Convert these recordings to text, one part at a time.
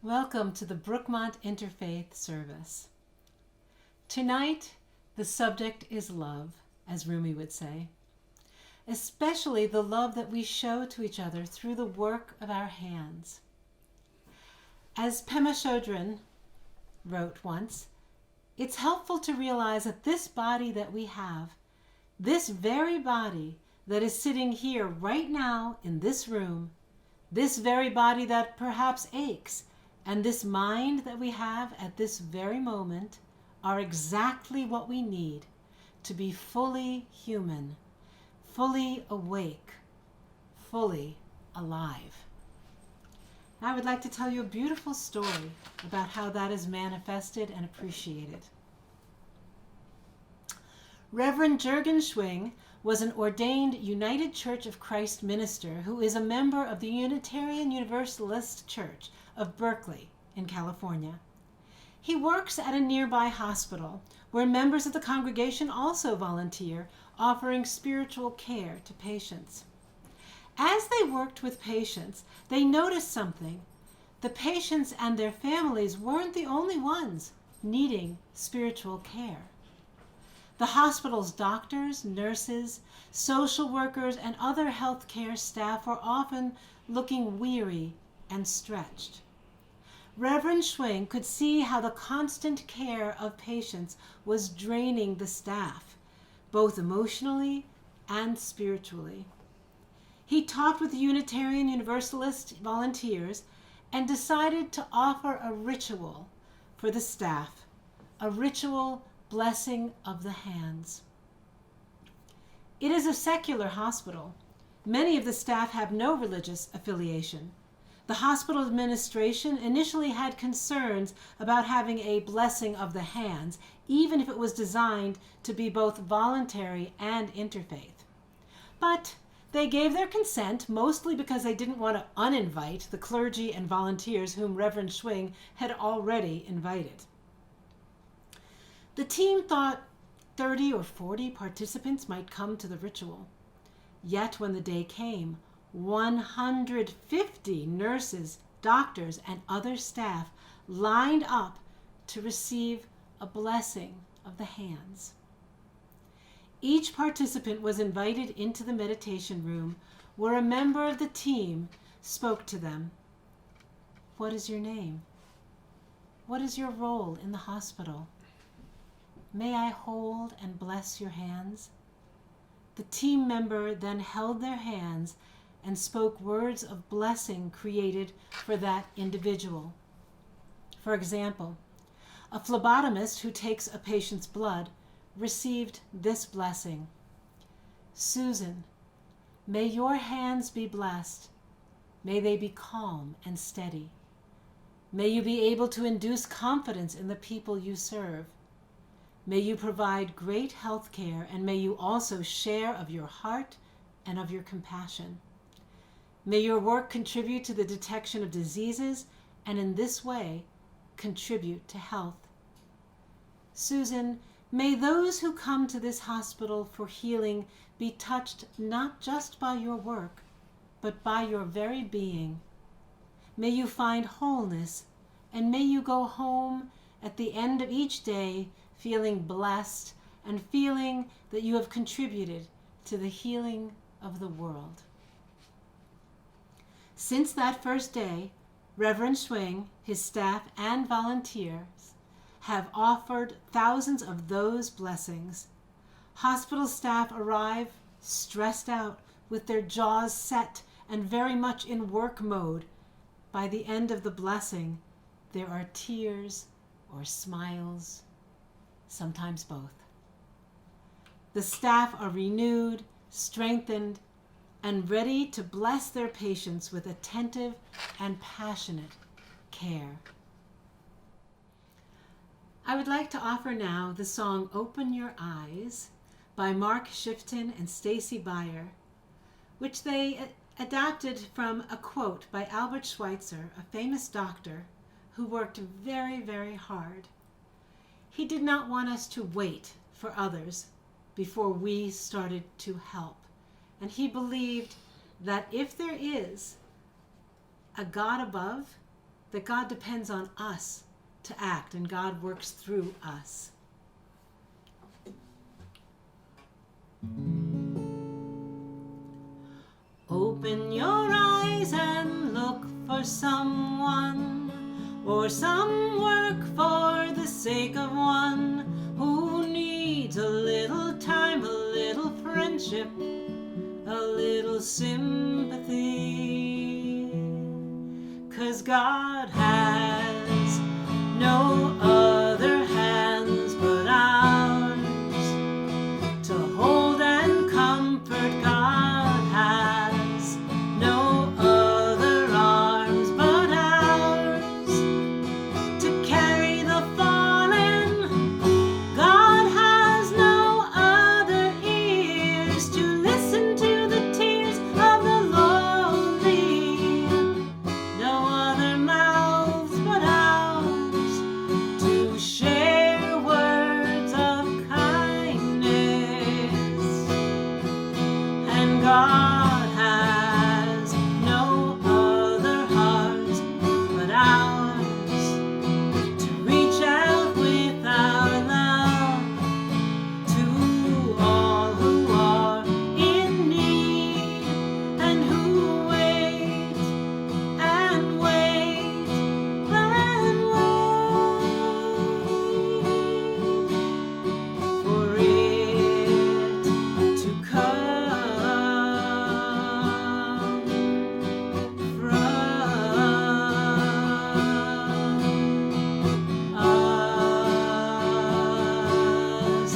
Welcome to the Brookmont Interfaith service. Tonight, the subject is love, as Rumi would say, especially the love that we show to each other through the work of our hands. As Pema Chodron wrote once, it's helpful to realize that this body that we have, this very body that is sitting here right now in this room, this very body that perhaps aches, and this mind that we have at this very moment are exactly what we need to be fully human, fully awake, fully alive. I would like to tell you a beautiful story about how that is manifested and appreciated. Reverend Jurgen Schwing was an ordained United Church of Christ minister who is a member of the Unitarian Universalist Church of Berkeley in California. He works at a nearby hospital where members of the congregation also volunteer, offering spiritual care to patients. As they worked with patients, they noticed something. The patients and their families weren't the only ones needing spiritual care. The hospital's doctors, nurses, social workers, and other healthcare staff were often looking weary and stretched. Reverend Schwing could see how the constant care of patients was draining the staff, both emotionally and spiritually. He talked with Unitarian Universalist volunteers and decided to offer a ritual for the staff, a ritual blessing of the hands. It is a secular hospital. Many of the staff have no religious affiliation. The hospital administration initially had concerns about having a blessing of the hands, even if it was designed to be both voluntary and interfaith. But they gave their consent, mostly because they didn't want to uninvite the clergy and volunteers whom Reverend Schwing had already invited. The team thought 30 or 40 participants might come to the ritual. Yet when the day came, 150 nurses, doctors, and other staff lined up to receive a blessing of the hands. Each participant was invited into the meditation room where a member of the team spoke to them. What is your name? What is your role in the hospital? May I hold and bless your hands? The team member then held their hands and spoke words of blessing created for that individual. For example, a phlebotomist who takes a patient's blood received this blessing. Susan, may your hands be blessed. May they be calm and steady. May you be able to induce confidence in the people you serve. May you provide great health care, and may you also share of your heart and of your compassion. May your work contribute to the detection of diseases, and in this way, contribute to health. Susan, may those who come to this hospital for healing be touched not just by your work, but by your very being. May you find wholeness, and may you go home at the end of each day feeling blessed and feeling that you have contributed to the healing of the world. Since that first day, Reverend Schwing, his staff, and volunteers have offered thousands of those blessings. Hospital staff arrive stressed out, with their jaws set and very much in work mode. By the end of the blessing, there are tears or smiles, sometimes both. The staff are renewed, strengthened, and ready to bless their patients with attentive and passionate care. I would like to offer now the song Open Your Eyes by Mark Shifton and Stacy Beyer, which they adapted from a quote by Albert Schweitzer, a famous doctor who worked very, very hard. He did not want us to wait for others before we started to help. And he believed that if there is a God above, that God depends on us to act, and God works through us. Open your eyes and look for someone, or some work for the sake of one who needs a little time, a little friendship, a little sympathy. 'Cause God has no other hands but ours to hold and comfort. God has no other arms but ours to carry the fallen. God has no other ears to listen to the tears of the lonely, no other mouths but ours to share words of kindness. And God has no other hearts but ours to reach out with our love to all who are in need, and who wait and wait and wait for it to come from us.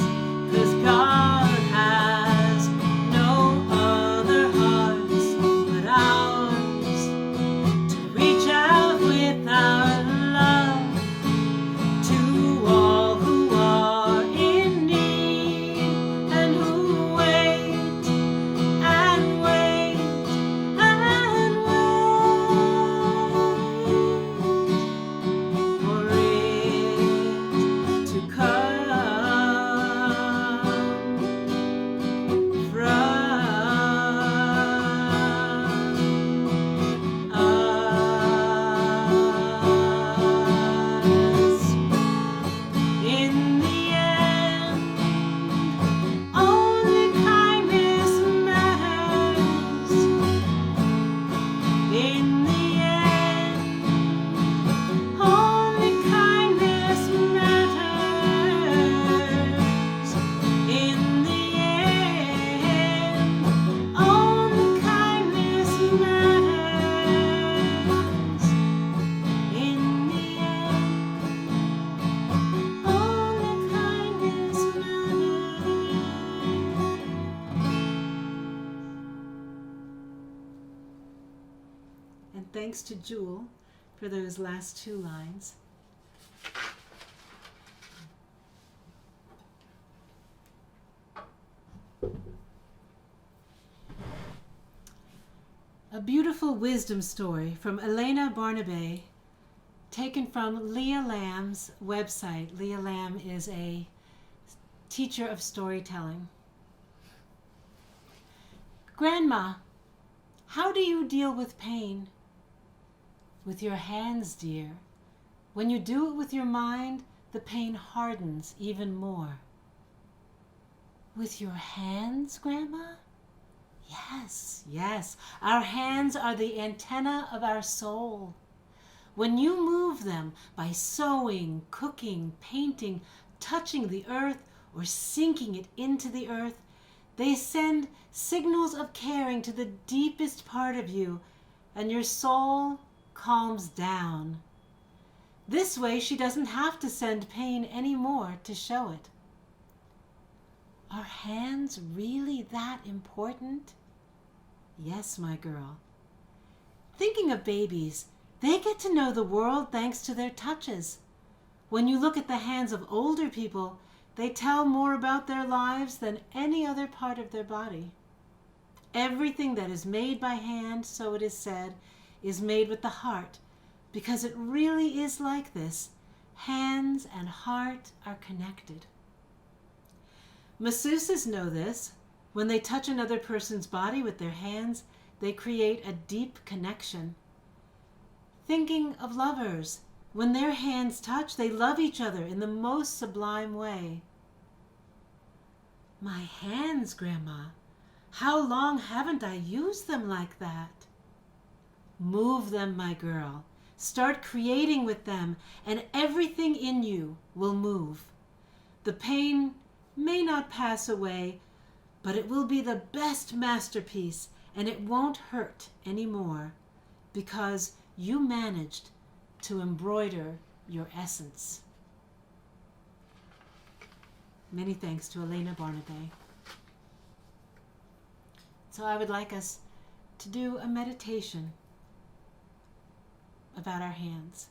'Cause God has no other hearts but ours to reach out with our love to all who are in need, and who wait and wait and wait for it to come from us. In the end, only kindness matters. In the end, only kindness matters. In the end, only kindness matters. In the end, only kindness matters. And thanks to Jewel for those last two lines. A beautiful wisdom story from Elena Barnabé, taken from Leah Lamb's website. Leah Lamb is a teacher of storytelling. Grandma, how do you deal with pain? With your hands, dear. When you do it with your mind, the pain hardens even more. With your hands, Grandma? Yes, yes. Our hands are the antenna of our soul. When you move them by sewing, cooking, painting, touching the earth, or sinking it into the earth, they send signals of caring to the deepest part of you, and your soul calms down. This way she doesn't have to send pain anymore to show it. Are hands really that important? Yes, my girl. Thinking of babies, they get to know the world thanks to their touches. When you look at the hands of older people, they tell more about their lives than any other part of their body. Everything that is made by hand, so it is said, is made with the heart, because it really is like this. Hands and heart are connected. Masseuses know this. When they touch another person's body with their hands, they create a deep connection. thinking of lovers. When their hands touch, they love each other in the most sublime way. My hands, Grandma. How long haven't I used them like that? Move them, my girl. Start creating with them, and everything in you will move. The pain may not pass away, but it will be the best masterpiece, and it won't hurt anymore because you managed to embroider your essence. Many thanks to Elena Barnaby. So I would like us to do a meditation about our hands.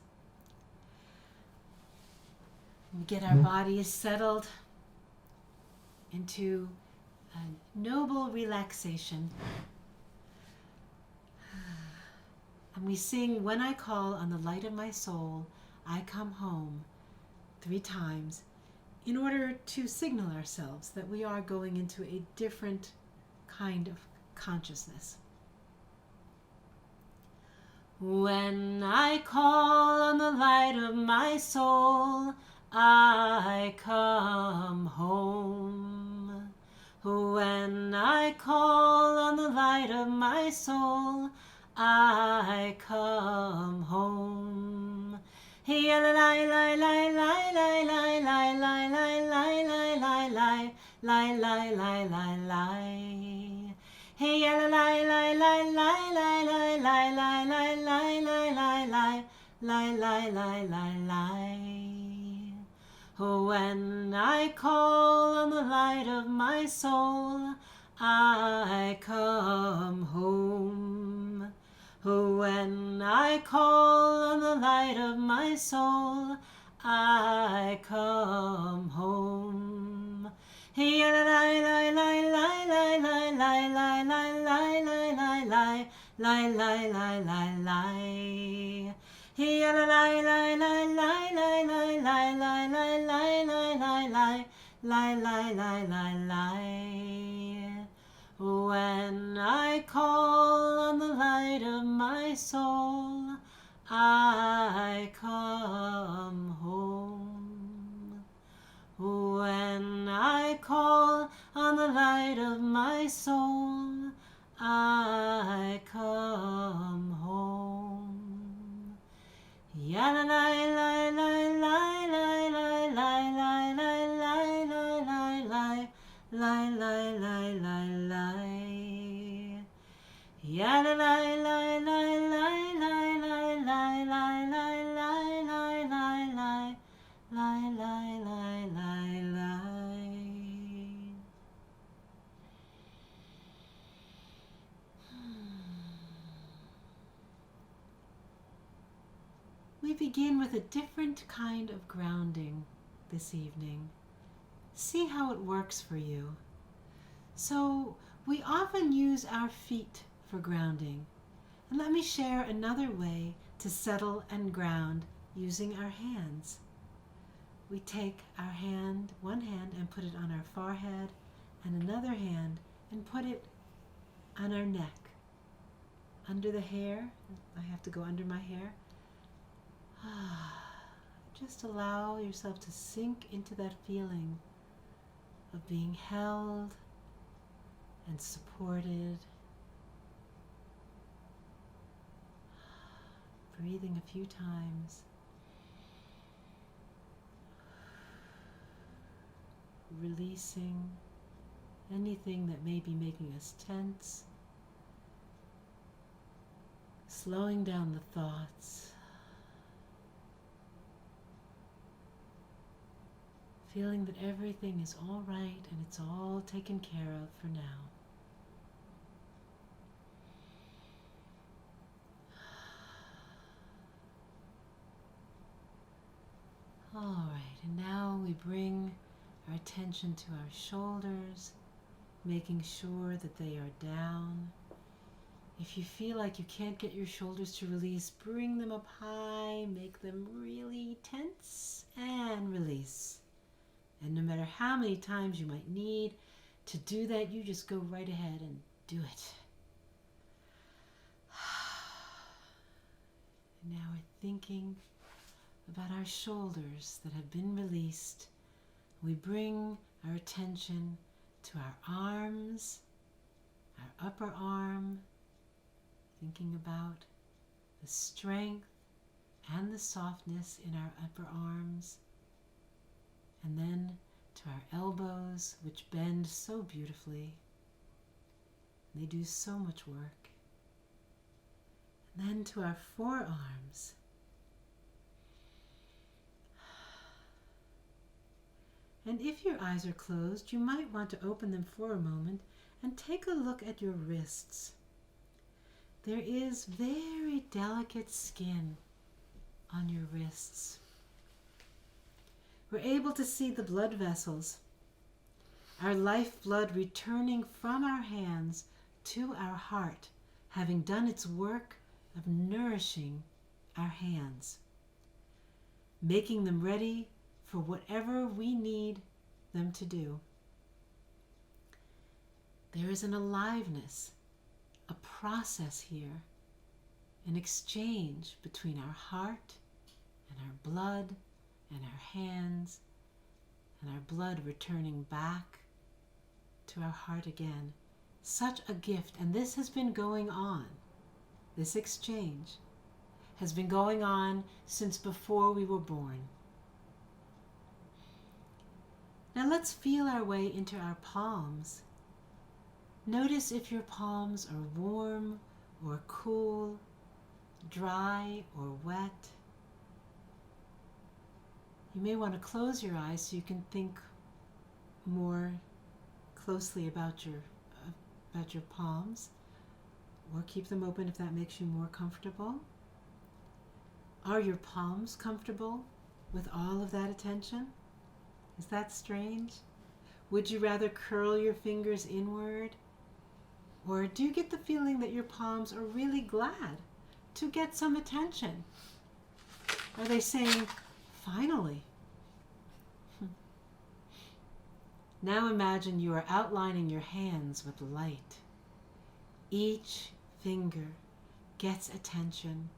We get our bodies settled into a noble relaxation. And we sing, "When I call on the light of my soul, I come home," 3 times, in order to signal ourselves that we are going into a different kind of consciousness. When I call on the light of my soul, I come home. When I call on the light of my soul, I come home. Hey la la la la la la la la la la la la la la la la la la la. Hey la la la la la la la la la la la la la la la la la. When I call on the light of my soul, I come home. When I call on the light of my soul, I come home. Hey la la la la la la la la la la la la la la la la la la. Hey la la la la la la la la la la la la la la la la la. When I call on the light of my soul, I come home. When I call on the light of my soul, I come home. Ya la la la la la la la la la la la la la la la la la. Ya la la la la la la la la la la la la la la la la. We begin with a different kind of grounding this evening. See how it works for you. So we often use our feet for grounding. And let me share another way to settle and ground using our hands. We take our hand, one hand, and put it on our forehead, and another hand and put it on our neck, under the hair. I have to go under my hair. Just allow yourself to sink into that feeling of being held and supported. Breathing a few times. Releasing anything that may be making us tense. Slowing down the thoughts. Feeling that everything is all right and it's all taken care of for now. All right, and now we bring our attention to our shoulders, making sure that they are down. If you feel like you can't get your shoulders to release, bring them up high, make them really tense, and release. And no matter how many times you might need to do that, you just go right ahead and do it. And now thinking about our shoulders that have been released. We bring our attention to our arms, our upper arm, thinking about the strength and the softness in our upper arms, and then to our elbows, which bend so beautifully. They do so much work. And then to our forearms. And if your eyes are closed, you might want to open them for a moment and take a look at your wrists. There is very delicate skin on your wrists. We're able to see the blood vessels, our lifeblood returning from our hands to our heart, having done its work of nourishing our hands, making them ready for whatever we need them to do. There is an aliveness, a process here, an exchange between our heart and our blood and our hands, and our blood returning back to our heart again. Such a gift, and this has been going on. This exchange has been going on since before we were born. Now let's feel our way into our palms. Notice if your palms are warm or cool, dry or wet. You may want to close your eyes so you can think more closely about your palms, or keep them open if that makes you more comfortable. Are your palms comfortable with all of that attention? Is that strange? Would you rather curl your fingers inward? Or do you get the feeling that your palms are really glad to get some attention? Are they saying, finally? Now imagine you are outlining your hands with light. Each finger gets attention.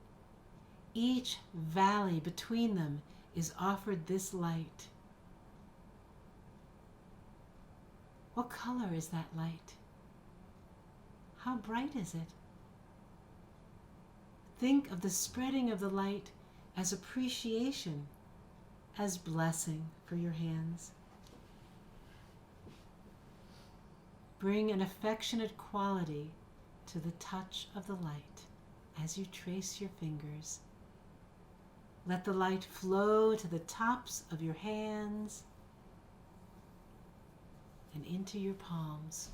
Each valley between them is offered this light. What color is that light? How bright is it? Think of the spreading of the light as appreciation, as blessing for your hands. Bring an affectionate quality to the touch of the light as you trace your fingers. Let the light flow to the tops of your hands and into your palms.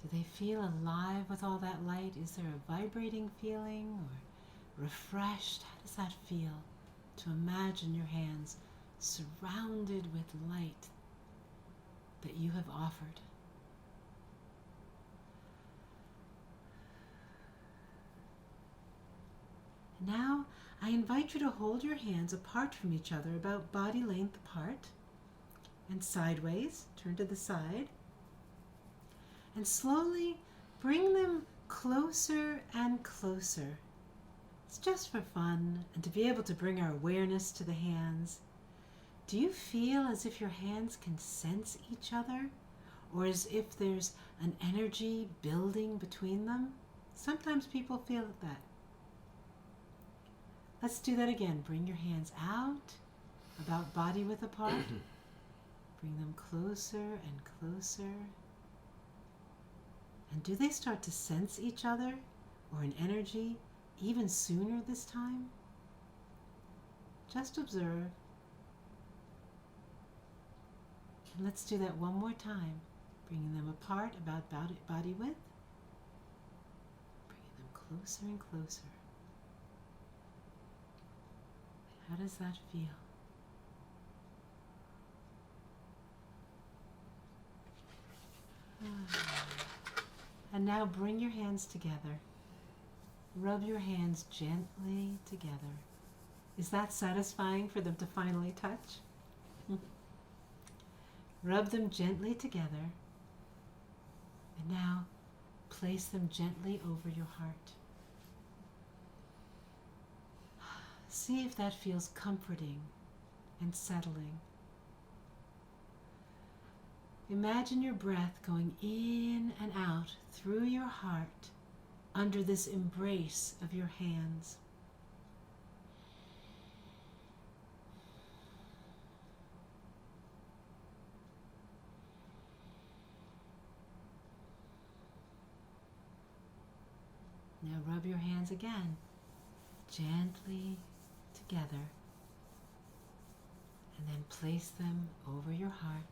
Do they feel alive with all that light? Is there a vibrating feeling or refreshed? How does that feel to imagine your hands surrounded with light that you have offered? Now, I invite you to hold your hands apart from each other, about body length apart, and sideways, turn to the side, and slowly bring them closer and closer. It's just for fun and to be able to bring our awareness to the hands. Do you feel as if your hands can sense each other, or as if there's an energy building between them? Sometimes people feel that. Let's do that again. Bring your hands out, about body width apart. Bring them closer and closer. And do they start to sense each other, or an energy, even sooner this time? Just observe. And let's do that one more time. Bringing them apart about body width. Bringing them closer and closer. How does that feel? And now bring your hands together. Rub your hands gently together. Is that satisfying for them to finally touch? Rub them gently together. And now place them gently over your heart. See if that feels comforting and settling. Imagine your breath going in and out through your heart under this embrace of your hands. Now rub your hands again, gently together, and then place them over your heart.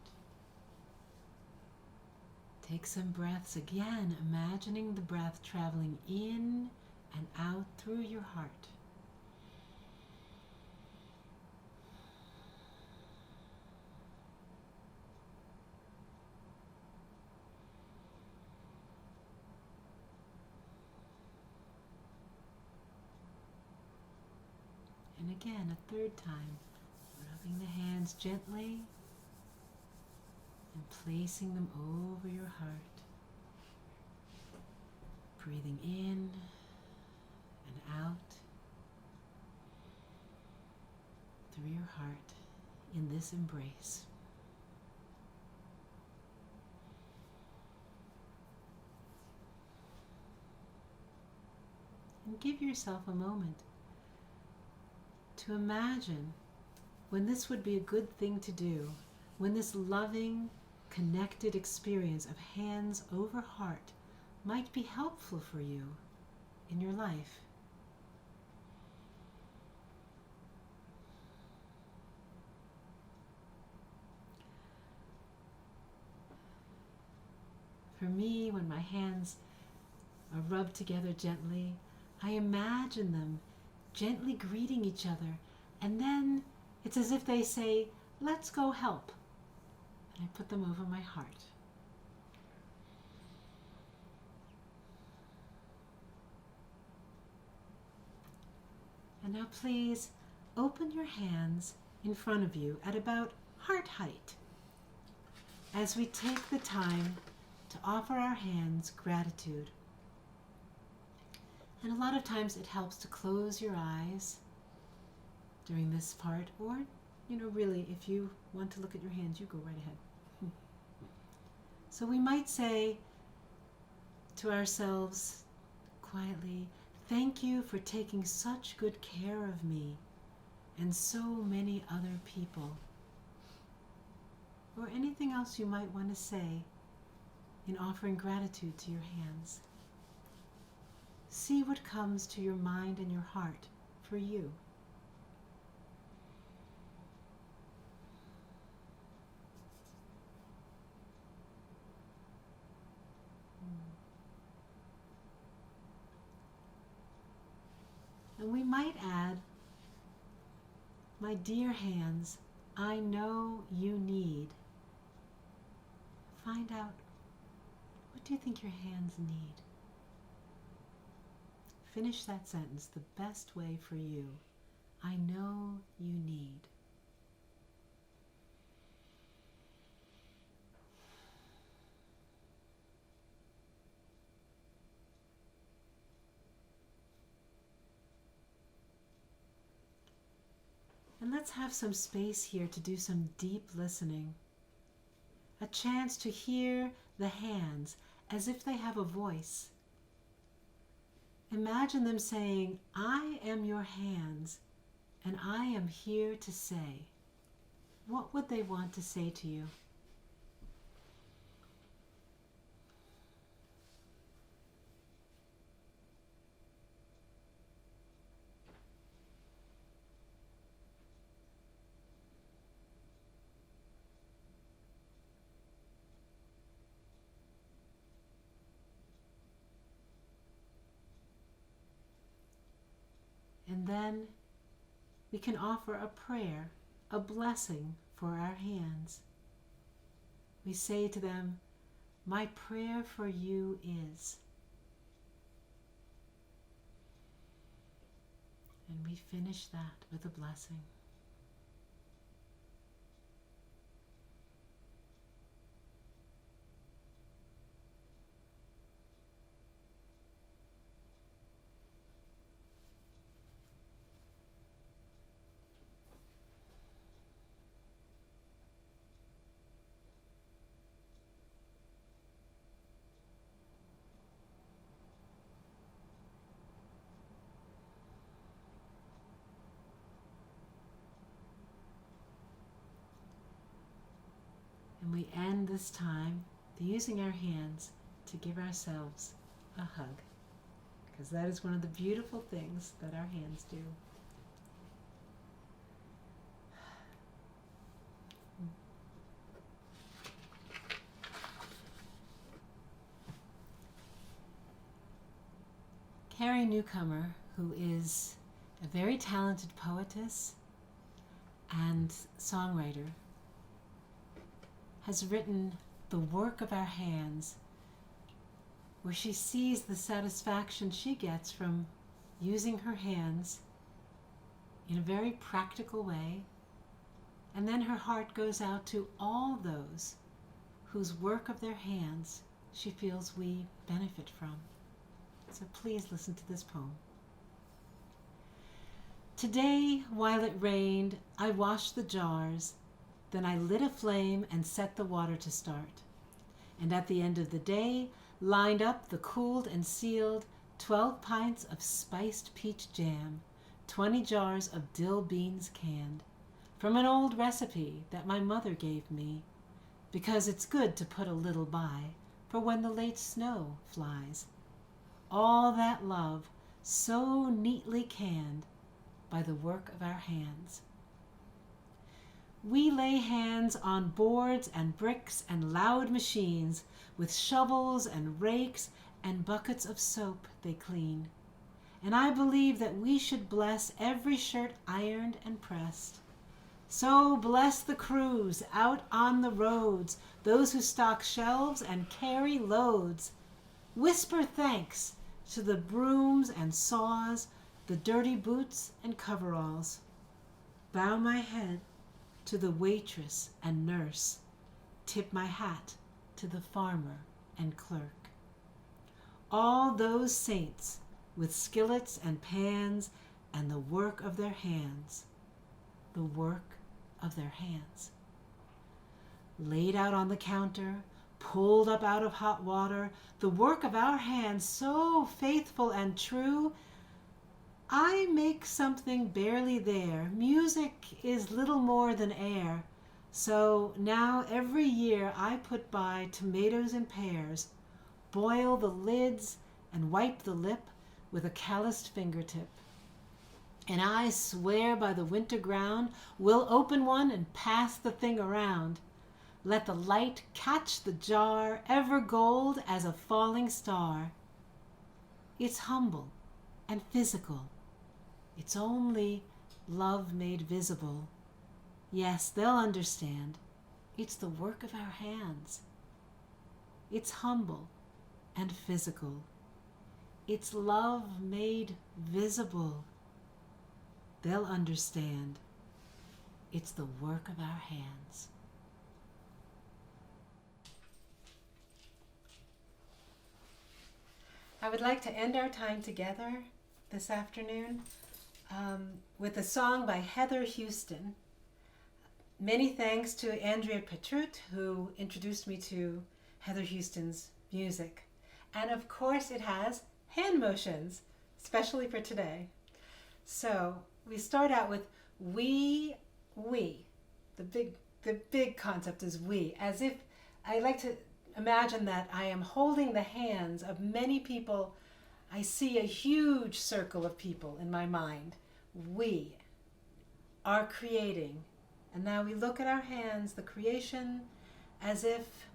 Take some breaths again, imagining the breath traveling in and out through your heart. And again, a third time, rubbing the hands gently and placing them over your heart. Breathing in and out through your heart in this embrace. And give yourself a moment to imagine when this would be a good thing to do, when this loving, connected experience of hands over heart might be helpful for you in your life. For me, when my hands are rubbed together gently, I imagine them gently greeting each other, and then it's as if they say, "Let's go help." And I put them over my heart. And now please open your hands in front of you at about heart height as we take the time to offer our hands gratitude. And a lot of times it helps to close your eyes during this part, or, really, if you want to look at your hands, you go right ahead. So we might say to ourselves quietly, "Thank you for taking such good care of me and so many other people." Or anything else you might want to say in offering gratitude to your hands. See what comes to your mind and your heart for you. And we might add, "My dear hands, I know you need." Find out, what do you think your hands need? Finish that sentence the best way for you. I know you need. And let's have some space here to do some deep listening. A chance to hear the hands as if they have a voice. Imagine them saying, "I am your hands, and I am here to say." What would they want to say to you? And then we can offer a prayer, a blessing for our hands. We say to them, "My prayer for you is." And we finish that with a blessing. And we end this time using our hands to give ourselves a hug, because that is one of the beautiful things that our hands do. Carrie Newcomer, who is a very talented poetess and songwriter, has written The Work of Our Hands, where she sees the satisfaction she gets from using her hands in a very practical way, and then her heart goes out to all those whose work of their hands she feels we benefit from. So please listen to this poem. Today, while it rained, I washed the jars, then I lit a flame and set the water to start. And at the end of the day, lined up the cooled and sealed 12 pints of spiced peach jam, 20 jars of dill beans canned, from an old recipe that my mother gave me, because it's good to put a little by for when the late snow flies. All that love so neatly canned by the work of our hands. We lay hands on boards and bricks and loud machines with shovels and rakes and buckets of soap they clean. And I believe that we should bless every shirt ironed and pressed. So bless the crews out on the roads, those who stock shelves and carry loads. Whisper thanks to the brooms and saws, the dirty boots and coveralls. Bow my head to the waitress and nurse, tip my hat to the farmer and clerk. All those saints with skillets and pans and the work of their hands, the work of their hands. Laid out on the counter, pulled up out of hot water, the work of our hands so faithful and true. I make something barely there. Music is little more than air. So now every year I put by tomatoes and pears, boil the lids and wipe the lip with a calloused fingertip. And I swear by the winter ground, we'll open one and pass the thing around. Let the light catch the jar, ever gold as a falling star. It's humble and physical. It's only love made visible. Yes, they'll understand. It's the work of our hands. It's humble and physical. It's love made visible. They'll understand. It's the work of our hands. I would like to end our time together this afternoon with a song by Heather Houston. Many thanks to Andrea Petrut, who introduced me to Heather Houston's music. And of course it has hand motions, especially for today. So we start out with we. The big concept is we, as if I like to imagine that I am holding the hands of many people. I see a huge circle of people in my mind. We are creating. And now we look at our hands, the creation, as if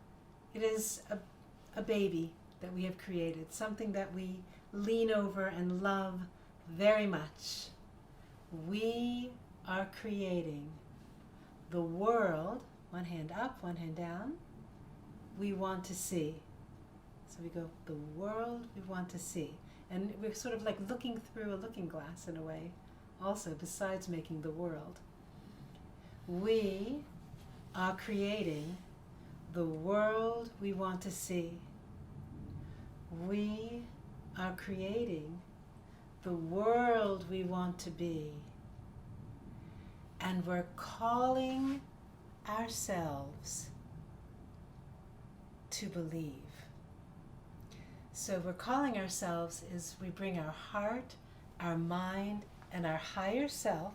it is a baby that we have created, something that we lean over and love very much. We are creating the world, one hand up, one hand down, we want to see. So we go, the world we want to see. And we're sort of like looking through a looking glass in a way, also, besides making the world. We are creating the world we want to see. We are creating the world we want to be. And we're calling ourselves to believe. So we're calling ourselves is we bring our heart, our mind, and our higher self,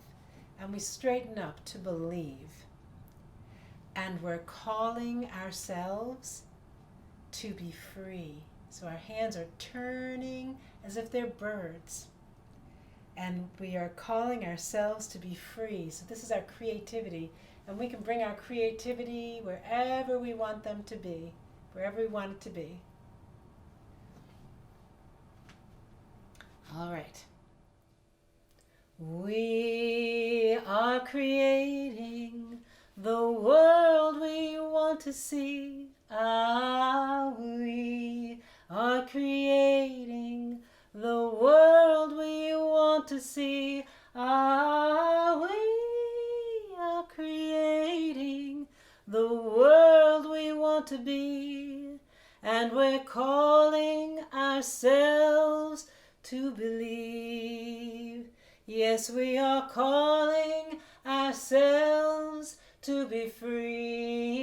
and we straighten up to believe. and we're calling ourselves to be free. So our hands are turning as if they're birds. And we are calling ourselves to be free. So this is our creativity. And we can bring our creativity wherever we want them to be, wherever we want it to be. All right. We are creating the world we want to see. Ah, we are creating the world we want to see. Ah, we are creating the world we want to be. And we're calling ourselves to believe. Yes, we are calling ourselves to be free.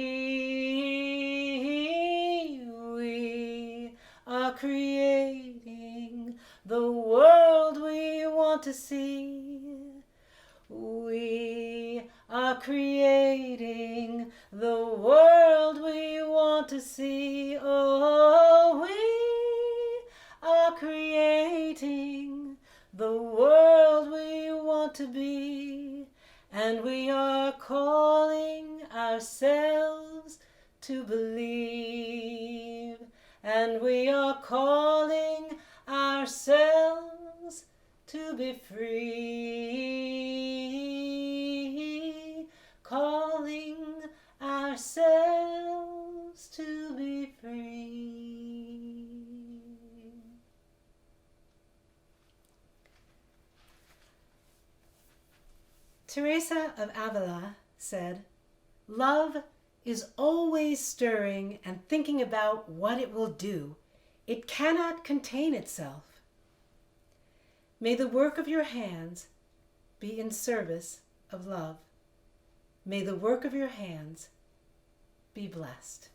We are creating the world we want to see. We are creating the world we want to see. Oh, we are creating the world we want to be. And we are calling ourselves to believe. And we are calling ourselves to be free. Calling ourselves to be free. Teresa of Avila said, "Love is always stirring and thinking about what it will do. It cannot contain itself." May the work of your hands be in service of love. May the work of your hands be blessed.